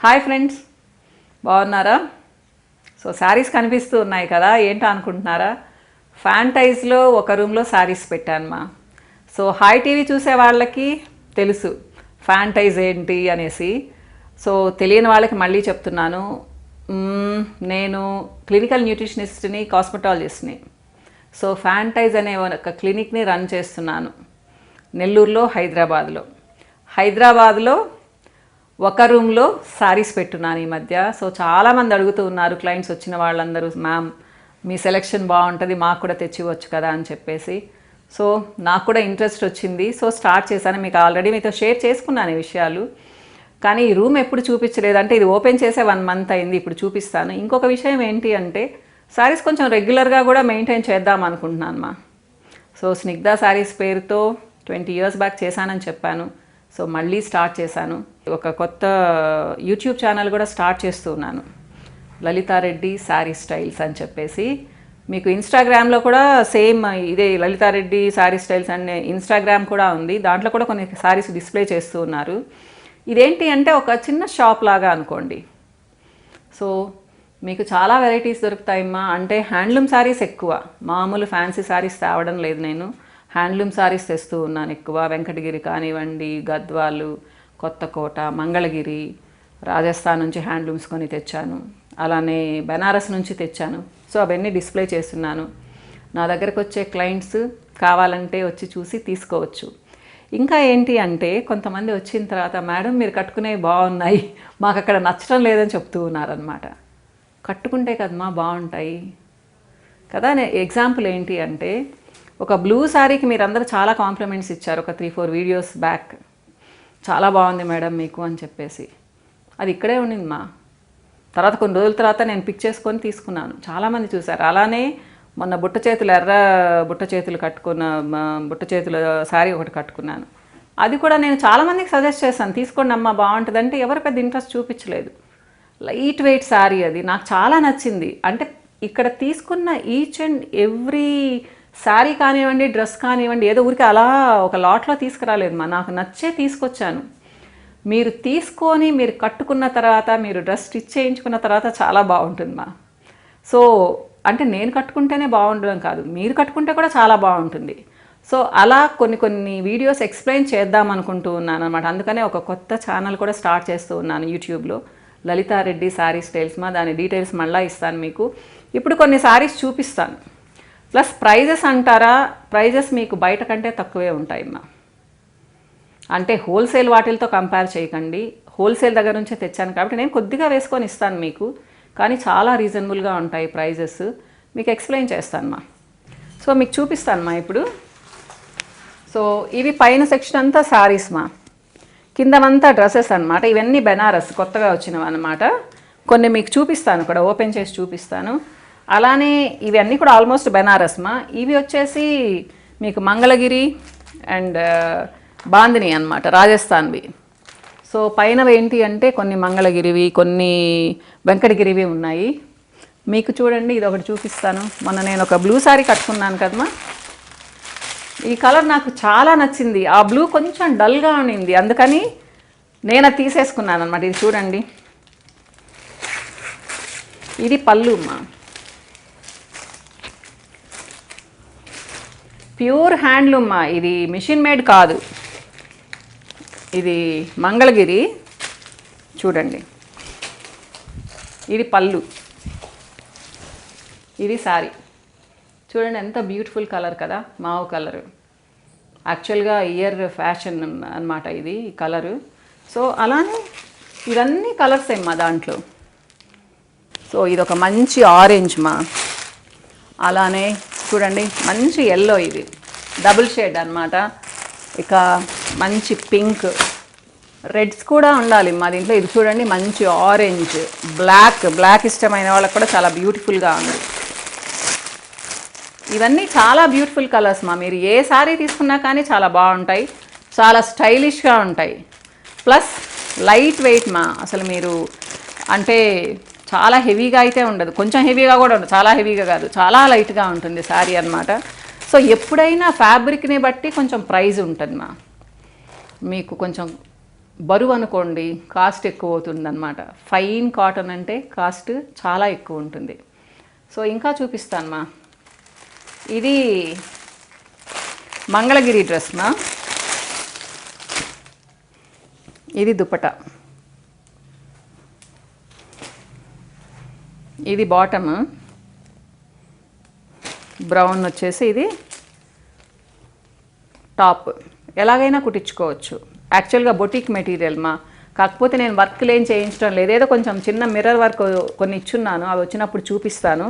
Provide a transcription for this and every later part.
Hi friends, బాగున్నారా? So saris కనిపిస్తూ ఉన్నాయి కదా, ఏంటో అనుకుంటున్నారా? ఫ్యాంటైజ్లో ఒక రూమ్లో శారీస్ పెట్టానమ్మా. సో హాయ్ టీవీ చూసే వాళ్ళకి తెలుసు ఫ్యాంటైజ్ ఏంటి అనేసి. సో తెలియని వాళ్ళకి మళ్ళీ చెప్తున్నాను, నేను క్లినికల్ న్యూట్రిషనిస్ట్ని, కాస్మెటాలజిస్ట్ని. సో ఫ్యాంటైజ్ అనే ఒక క్లినిక్ని రన్ చేస్తున్నాను నెల్లూరులో, హైదరాబాద్లో ఒక రూమ్లో శారీస్ పెట్టున్నాను ఈ మధ్య. సో చాలామంది అడుగుతూ ఉన్నారు, క్లయింట్స్ వచ్చిన వాళ్ళందరూ, మ్యామ్ మీ సెలెక్షన్ బాగుంటుంది, మాకు కూడా తెచ్చివచ్చు కదా అని చెప్పేసి. సో నాకు కూడా ఇంట్రెస్ట్ వచ్చింది. సో స్టార్ట్ చేశాను. మీకు ఆల్రెడీ మీతో షేర్ చేసుకున్నాను ఈ విషయాలు, కానీ ఈ రూమ్ ఎప్పుడు చూపించలేదు. అంటే ఇది ఓపెన్ చేసే 1 మంత్ అయింది, ఇప్పుడు చూపిస్తాను. ఇంకొక విషయం ఏంటి అంటే, శారీస్ కొంచెం రెగ్యులర్గా కూడా మెయింటైన్ చేద్దాం అనుకుంటున్నాను. సో స్నిగ్ధ శారీస్ పేరుతో 20 years బ్యాక్ చేశానని చెప్పాను. సో మళ్ళీ స్టార్ట్ చేశాను. ఒక కొత్త యూట్యూబ్ ఛానల్ కూడా స్టార్ట్ చేస్తూ ఉన్నాను, లలితారెడ్డి శారీ స్టైల్స్ అని చెప్పేసి. మీకు ఇన్స్టాగ్రామ్లో కూడా సేమ్ ఇదే లలితారెడ్డి శారీ స్టైల్స్ అనే ఇన్స్టాగ్రామ్ కూడా ఉంది. దాంట్లో కూడా కొన్ని శారీస్ డిస్ప్లే చేస్తూ ఉన్నారు. ఇదేంటి అంటే ఒక చిన్న షాప్ లాగా అనుకోండి. సో మీకు చాలా వెరైటీస్ దొరుకుతాయమ్మా. అంటే హ్యాండ్లూమ్ శారీస్ ఎక్కువ, మామూలు ఫ్యాన్సీ శారీస్ తేవడం లేదు నేను. హ్యాండ్లూమ్ శారీస్ తెస్తూ ఉన్నాను ఎక్కువ. వెంకటగిరి కానివ్వండి, గద్వాలు, కొత్తకోట, మంగళగిరి, రాజస్థాన్ నుంచి హ్యాండ్లూమ్స్ కొని తెచ్చాను. అలానే బెనారస్ నుంచి తెచ్చాను. సో అవన్నీ డిస్ప్లే చేస్తున్నాను. నా దగ్గరకు వచ్చే క్లయింట్స్ కావాలంటే వచ్చి చూసి తీసుకోవచ్చు. ఇంకా ఏంటి అంటే, కొంతమంది వచ్చిన తర్వాత, మేడం మీరు కట్టుకునేవి బాగున్నాయి, మాకు అక్కడ నచ్చడం లేదని చెప్తూ ఉన్నారనమాట. కట్టుకుంటే కదమ్మా బాగుంటాయి కదా. ఎగ్జాంపుల్ ఏంటి అంటే, ఒక బ్లూ శారీకి మీరందరూ చాలా కాంప్లిమెంట్స్ ఇచ్చారు ఒక 3-4 వీడియోస్ బ్యాక్. చాలా బాగుంది మేడం మీకు అని చెప్పేసి. అది ఇక్కడే ఉండింది మా. తర్వాత కొన్ని రోజుల తర్వాత నేను పిక్ చేసుకొని తీసుకున్నాను, చాలామంది చూశారు. అలానే మొన్న ఎర్ర బుట్ట చేతులు కట్టుకున్న బుట్ట చేతుల శారీ ఒకటి కట్టుకున్నాను. అది కూడా నేను చాలామందికి సజెస్ట్ చేశాను, తీసుకోండి అమ్మ బాగుంటుంది అంటే ఎవరు పెద్ద ఇంట్రెస్ట్ చూపించలేదు. లైట్ వెయిట్ శారీ, అది నాకు చాలా నచ్చింది. అంటే ఇక్కడ తీసుకున్న ఈచ్ అండ్ ఎవ్రీ శారీ కానివ్వండి, డ్రెస్ కానివ్వండి, ఏదో ఊరికి అలా ఒక లాట్లో తీసుకురాలేదు మా, నాకు నచ్చే తీసుకొచ్చాను. మీరు తీసుకొని మీరు కట్టుకున్న తర్వాత, మీరు డ్రెస్ స్టిచ్ చేయించుకున్న తర్వాత చాలా బాగుంటుంది మా. సో అంటే నేను కట్టుకుంటేనే బాగుండడం కాదు, మీరు కట్టుకుంటే కూడా చాలా బాగుంటుంది. సో అలా కొన్ని వీడియోస్ ఎక్స్ప్లెయిన్ చేద్దాం అనుకుంటూ ఉన్నాను అనమాట. అందుకనే ఒక కొత్త ఛానల్ కూడా స్టార్ట్ చేస్తూ ఉన్నాను యూట్యూబ్లో, లలితారెడ్డి శారీ స్టైల్స్ మా. దాని డీటెయిల్స్ మళ్ళీ ఇస్తాను మీకు. ఇప్పుడు కొన్ని శారీస్ చూపిస్తాను. ప్లస్ ప్రైజెస్ అంటారా, ప్రైజెస్ మీకు బయట కంటే తక్కువే ఉంటాయమ్మా. అంటే హోల్సేల్ వాటిలతో కంపేర్ చేయకండి, హోల్సేల్ దగ్గర నుంచే తెచ్చాను కాబట్టి నేను కొద్దిగా వేసుకొని ఇస్తాను మీకు, కానీ చాలా రీజనబుల్గా ఉంటాయి ప్రైజెస్. మీకు ఎక్స్ప్లెయిన్ చేస్తానమ్మా. సో మీకు చూపిస్తానమ్మా ఇప్పుడు. సో ఇవి పైన సెక్షన్ అంతా శారీస్ మా, కిందమంతా డ్రెస్సెస్ అనమాట. ఇవన్నీ బెనారస్ కొత్తగా వచ్చినవి అనమాట. కొన్ని మీకు చూపిస్తాను కూడా, ఓపెన్ చేసి చూపిస్తాను. అలానే ఇవన్నీ కూడా ఆల్మోస్ట్ బెనారస్ మా. ఇవి వచ్చేసి మీకు మంగళగిరి అండ్ బాందిని అనమాట, రాజస్థాన్వి. సో పైనవి ఏంటి అంటే కొన్ని మంగళగిరివి, కొన్ని వెంకటగిరివి ఉన్నాయి. మీకు చూడండి, ఇది ఒకటి చూపిస్తాను. మొన్న నేను ఒక బ్లూ శారీ కట్టుకున్నాను కదమ్మా. ఈ కలర్ నాకు చాలా నచ్చింది. ఆ బ్లూ కొంచెం డల్గా ఉండింది, అందుకని నేను అది తీసేసుకున్నాను అనమాట. ఇది చూడండి, ఇది పళ్ళు అమ్మా. ప్యూర్ హ్యాండ్లూమ్ మా, ఇది మిషన్ మేడ్ కాదు. ఇది మంగళగిరి చూడండి. ఇది పళ్ళు, ఇది శారీ. చూడండి ఎంత బ్యూటిఫుల్ కలర్ కదా, మావు కలరు. యాక్చువల్గా ఇయర్ ఫ్యాషన్ అనమాట ఇది కలరు. సో అలానే ఇవన్నీ కలర్స్ ఏమ్మా దాంట్లో. సో ఇది ఒక మంచి ఆరెంజ్ మా. అలానే చూడండి మంచి ఎల్లో, ఇది డబుల్ షేడ్ అనమాట. ఇక మంచి పింక్, రెడ్స్ కూడా ఉండాలి మా దీంట్లో. ఇది చూడండి మంచి ఆరెంజ్, బ్లాక్ ఇష్టమైన వాళ్ళకి కూడా చాలా బ్యూటిఫుల్గా ఉంది. ఇవన్నీ చాలా బ్యూటిఫుల్ కలర్స్ మా. మీరు ఏ శారీ తీసుకున్నా కానీ చాలా బాగుంటాయి, చాలా స్టైలిష్గా ఉంటాయి. ప్లస్ లైట్ వెయిట్ మా. అసలు మీరు అంటే చాలా హెవీగా అయితే ఉండదు, కొంచెం హెవీగా కూడా ఉండదు, చాలా హెవీగా కాదు, చాలా లైట్గా ఉంటుంది శారీ అనమాట. సో ఎప్పుడైనా ఫ్యాబ్రిక్ని బట్టి కొంచెం ప్రైజ్ ఉంటుంది మా. మీకు కొంచెం బరువు అనుకోండి కాస్ట్ ఎక్కువ అవుతుందన్నమాట. ఫైన్ కాటన్ అంటే కాస్ట్ చాలా ఎక్కువ ఉంటుంది. సో ఇంకా చూపిస్తానమ్మా. ఇది మంగళగిరి డ్రెస్ మా. ఇది దుపట్టా, ఇది బాటమ్, బ్రౌన్ వచ్చేసి ఇది టాప్. ఎలాగైనా కుట్టించుకోవచ్చు. యాక్చువల్గా బొటిక్ మెటీరియల్ మా, కాకపోతే నేను వర్క్లు ఏం చేయించడం లేదు. ఏదో కొంచెం చిన్న మిర్రర్ వర్క్ కొన్ని ఇచ్చున్నాను, అవి వచ్చినప్పుడు చూపిస్తాను.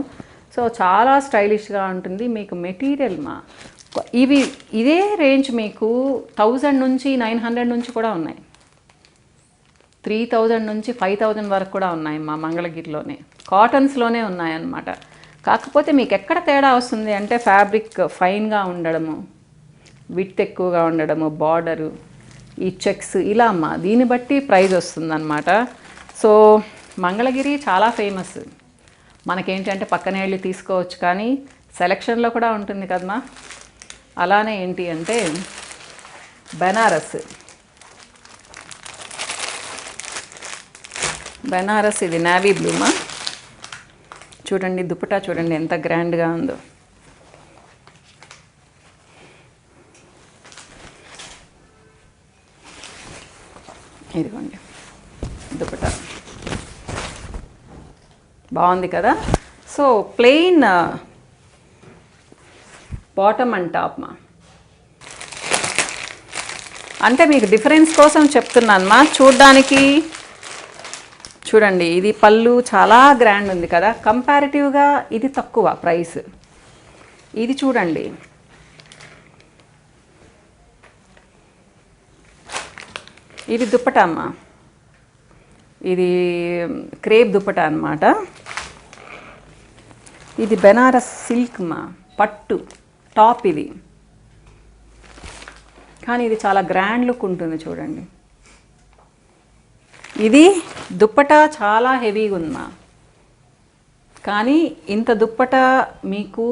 సో చాలా స్టైలిష్గా ఉంటుంది మీకు మెటీరియల్ మా. ఇదే రేంజ్ మీకు 1000 నుంచి 900 నుంచి కూడా ఉన్నాయి, 3000 నుంచి 5000 వరకు కూడా ఉన్నాయి మా మంగళగిరిలోనే. కాటన్స్లోనే ఉన్నాయన్నమాట. కాకపోతే మీకు ఎక్కడ తేడా వస్తుంది అంటే ఫ్యాబ్రిక్ ఫైన్గా ఉండడము, విడ్త్ ఎక్కువగా ఉండడము, బార్డరు, ఈ చెక్స్ ఇలా అమ్మ, దీన్ని బట్టి ప్రైస్ వస్తుందన్నమాట. సో మంగళగిరి చాలా ఫేమస్. మనకేంటంటే పక్కనే వెళ్ళి తీసుకోవచ్చు, కానీ సెలక్షన్లో కూడా ఉంటుంది కదమ్మా. అలానే ఏంటి అంటే బెనారస్, బెనారస్ ఇది నేవీ బ్లూమా. చూడండి దుపట్టా చూడండి ఎంత గ్రాండ్గా ఉందో. ఇదిగోండి దుపట్టా బాగుంది కదా. So plain bottom and top మా. అంటే మీకు డిఫరెన్స్ కోసం చెప్తున్నాను మా. చూడ్డానికి చూడండి ఇది పళ్ళు చాలా గ్రాండ్ ఉంది కదా, కంపారిటివ్గా ఇది తక్కువ ప్రైస్. ఇది చూడండి, ఇది దుపట్టా అమ్మ, ఇది క్రేప్ దుపట్టా అన్నమాట. ఇది బెనారస్ సిల్క్ మా, పట్టు టాప్ ఇది. కానీ ఇది చాలా గ్రాండ్ లుక్ ఉంటుంది చూడండి. ఇది దుప్పటా చాలా హెవీగా ఉందా, కానీ ఇంత దుప్పటా మీకు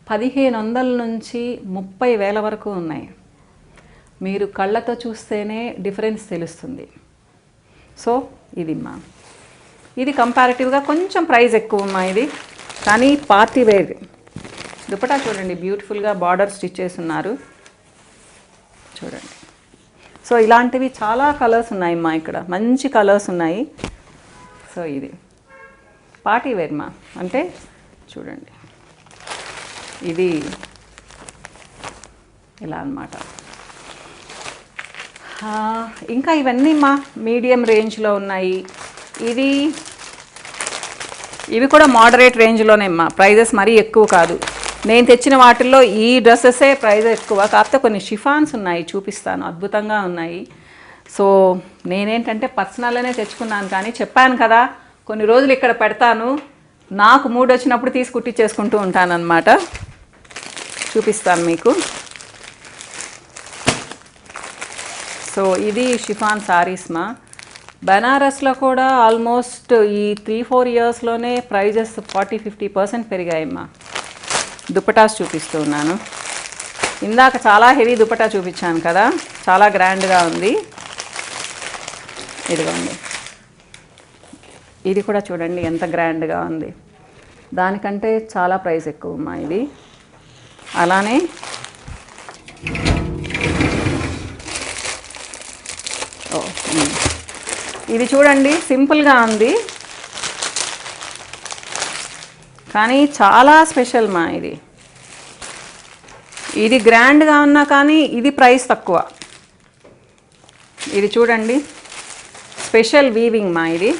1500 నుంచి 30,000 వరకు ఉన్నాయి. మీరు కళ్ళతో చూస్తేనే డిఫరెన్స్ తెలుస్తుంది. సో ఇది మా, ఇది కంపారిటివ్గా కొంచెం ప్రైస్ ఎక్కువ అమ్మా ఇది, కానీ పార్టీ వేర్ దుపట్టా చూడండి బ్యూటిఫుల్గా బార్డర్ స్టిచ్ చేసి ఉన్నారు చూడండి. సో ఇలాంటివి చాలా కలర్స్ ఉన్నాయి మా, ఇక్కడ మంచి కలర్స్ ఉన్నాయి. సో ఇది పార్టీ వేర్ మా, అంటే చూడండి ఇది ఇలా అన్నమాట. ఇంకా ఇవన్నీ మా మీడియం రేంజ్లో ఉన్నాయి. ఇవి కూడా మోడరేట్ రేంజ్లోనే మా, ప్రైజెస్ మరీ ఎక్కువ కాదు. నేను తెచ్చిన వాటిల్లో ఈ డ్రెస్సెసే ప్రైస్ ఎక్కువ, కాకపోతే కొన్ని షిఫాన్స్ ఉన్నాయి చూపిస్తాను, అద్భుతంగా ఉన్నాయి. సో నేనేంటంటే పర్సనల్గానే తెచ్చుకున్నాను, కానీ చెప్పాను కదా కొన్ని రోజులు ఇక్కడ పెడతాను, నాకు మూడ్ వచ్చినప్పుడు తీసి కుట్టించేసుకుంటూ ఉంటానన్నమాట. చూపిస్తాను మీకు. సో ఇది షిఫాన్ సారీస్ మా. బెనారస్లో కూడా ఆల్మోస్ట్ ఈ 3-4 ఇయర్స్లోనే ప్రైజెస్ 40-50% పెరిగాయమ్మా. దుపటాస్ చూపిస్తూ ఉన్నాను. ఇందాక చాలా హెవీ దుపటా చూపించాను కదా, చాలా గ్రాండ్గా ఉంది. ఇదిగోండి, ఇది కూడా చూడండి ఎంత గ్రాండ్గా ఉంది, దానికంటే చాలా ప్రైస్ ఎక్కువ అమ్మా ఇది. అలానే ఇది చూడండి సింపుల్గా ఉంది, కానీ చాలా స్పెషల్ మా. ఇది గ్రాండ్గా ఉన్నా కానీ ఇది ప్రైస్ తక్కువ. ఇది చూడండి స్పెషల్ వీవింగ్ మా, ఇది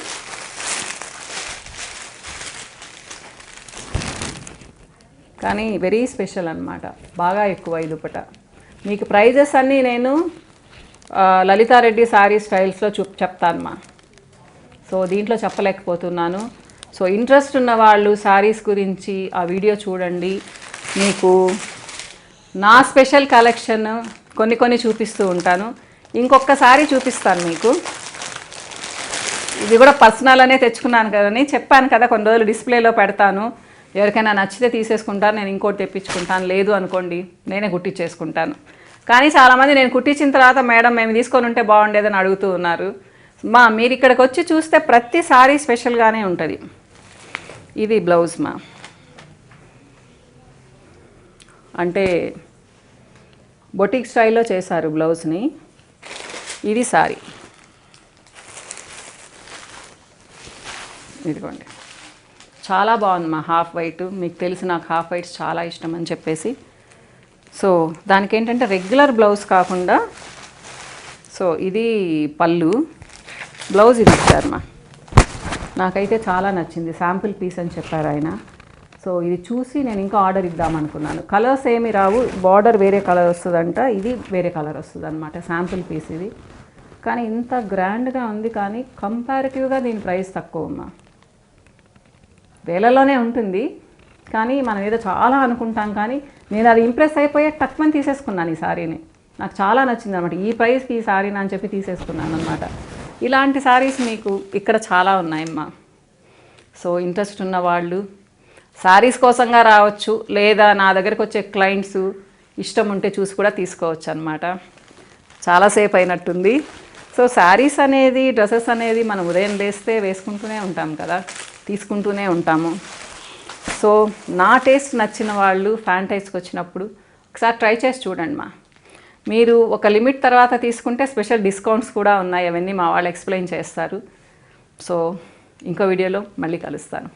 కానీ వెరీ స్పెషల్ అన్నమాట, బాగా ఎక్కువ ఈ దుపట్టా. మీకు ప్రైజెస్ అన్నీ నేను లలితారెడ్డి సారీ స్టైల్స్లో చెప్తాను మా. సో దీంట్లో చెప్పలేకపోతున్నాను. సో ఇంట్రెస్ట్ ఉన్న వాళ్ళు సారీస్ గురించి ఆ వీడియో చూడండి. మీకు నా స్పెషల్ కలెక్షన్ కొన్ని చూపిస్తూ ఉంటాను. ఇంకొకసారి చూపిస్తాను మీకు. ఇది కూడా పర్సనల్ అనే తెచ్చుకున్నాను కదని చెప్పాను కదా, కొన్ని రోజులు డిస్ప్లేలో పెడతాను. ఎవరికైనా నచ్చితే తీసేసుకుంటాను, నేను ఇంకోటి తెప్పించుకుంటాను, లేదు అనుకోండి నేనే కుట్టించేసుకుంటాను. కానీ చాలామంది నేను కుట్టించిన తర్వాత మేడం మేము తీసుకొని ఉంటే బాగుండేదని అడుగుతూ ఉన్నారు. మీరు ఇక్కడికి వచ్చి చూస్తే ప్రతి సారీ స్పెషల్గానే ఉంటుంది. ఇది బ్లౌజ్ అంటే బొటిక్ స్టైల్లో చేశారు బ్లౌజ్ని. ఇది సారీ, ఇదిగోండి. చాలా బాగుంది హాఫ్ వైట్. మీకు తెలిసి నాకు హాఫ్ వైట్స్ చాలా ఇష్టం అని చెప్పేసి. సో దానికి ఏంటంటే రెగ్యులర్ బ్లౌజ్ కాకుండా, సో ఇది పళ్ళు, బ్లౌజ్ ఇది ఇచ్చారు నాకైతే చాలా నచ్చింది. శాంపుల్ పీస్ అని చెప్పారు ఆయన. సో ఇది చూసి నేను ఇంకా ఆర్డర్ ఇద్దామనుకున్నాను. కలర్స్ ఏమి రావు, బార్డర్ వేరే కలర్ వస్తుందంట, ఇది వేరే కలర్ వస్తుంది అనమాట. శాంపుల్ పీస్ ఇది. కానీ ఇంత గ్రాండ్గా ఉంది, కానీ కంపారిటివ్గా దీని ప్రైస్ తక్కువ వేలలోనే ఉంటుంది. కానీ మనం ఏదో చాలా అనుకుంటాం, కానీ నేను అది ఇంప్రెస్ అయిపోయే తక్కువ తీసేసుకున్నాను ఈ సారీని. నాకు చాలా నచ్చింది అనమాట. ఈ ప్రైస్కి ఈ సారీని అని చెప్పి తీసేసుకున్నాను అనమాట. ఇలాంటి సారీస్ మీకు ఇక్కడ చాలా ఉన్నాయమ్మా. సో ఇంట్రెస్ట్ ఉన్న వాళ్ళు సారీస్ కోసంగా రావచ్చు, లేదా నా దగ్గరకు వచ్చే క్లయింట్స్ ఇష్టం ఉంటే చూసి కూడా తీసుకోవచ్చు అనమాట. చాలాసేపు అయినట్టుంది. సో శారీస్ అనేది, డ్రెస్సెస్ అనేది మనం ఉదయం లేస్తే వేసుకుంటూనే ఉంటాం కదా, తీసుకుంటూనే ఉంటాము. సో నా టేస్ట్ నచ్చిన వాళ్ళు ఫ్యాంటైజ్కి వచ్చినప్పుడు ఒకసారి ట్రై చేసి చూడండి మీరు ఒక లిమిట్ తర్వాత తీసుకుంటే స్పెషల్ డిస్కౌంట్స్ కూడా ఉన్నాయి. అవన్నీ మా వాళ్ళు ఎక్స్ప్లెయిన్ చేస్తారు. సో ఇంకో వీడియోలో మళ్ళీ కలుస్తాను.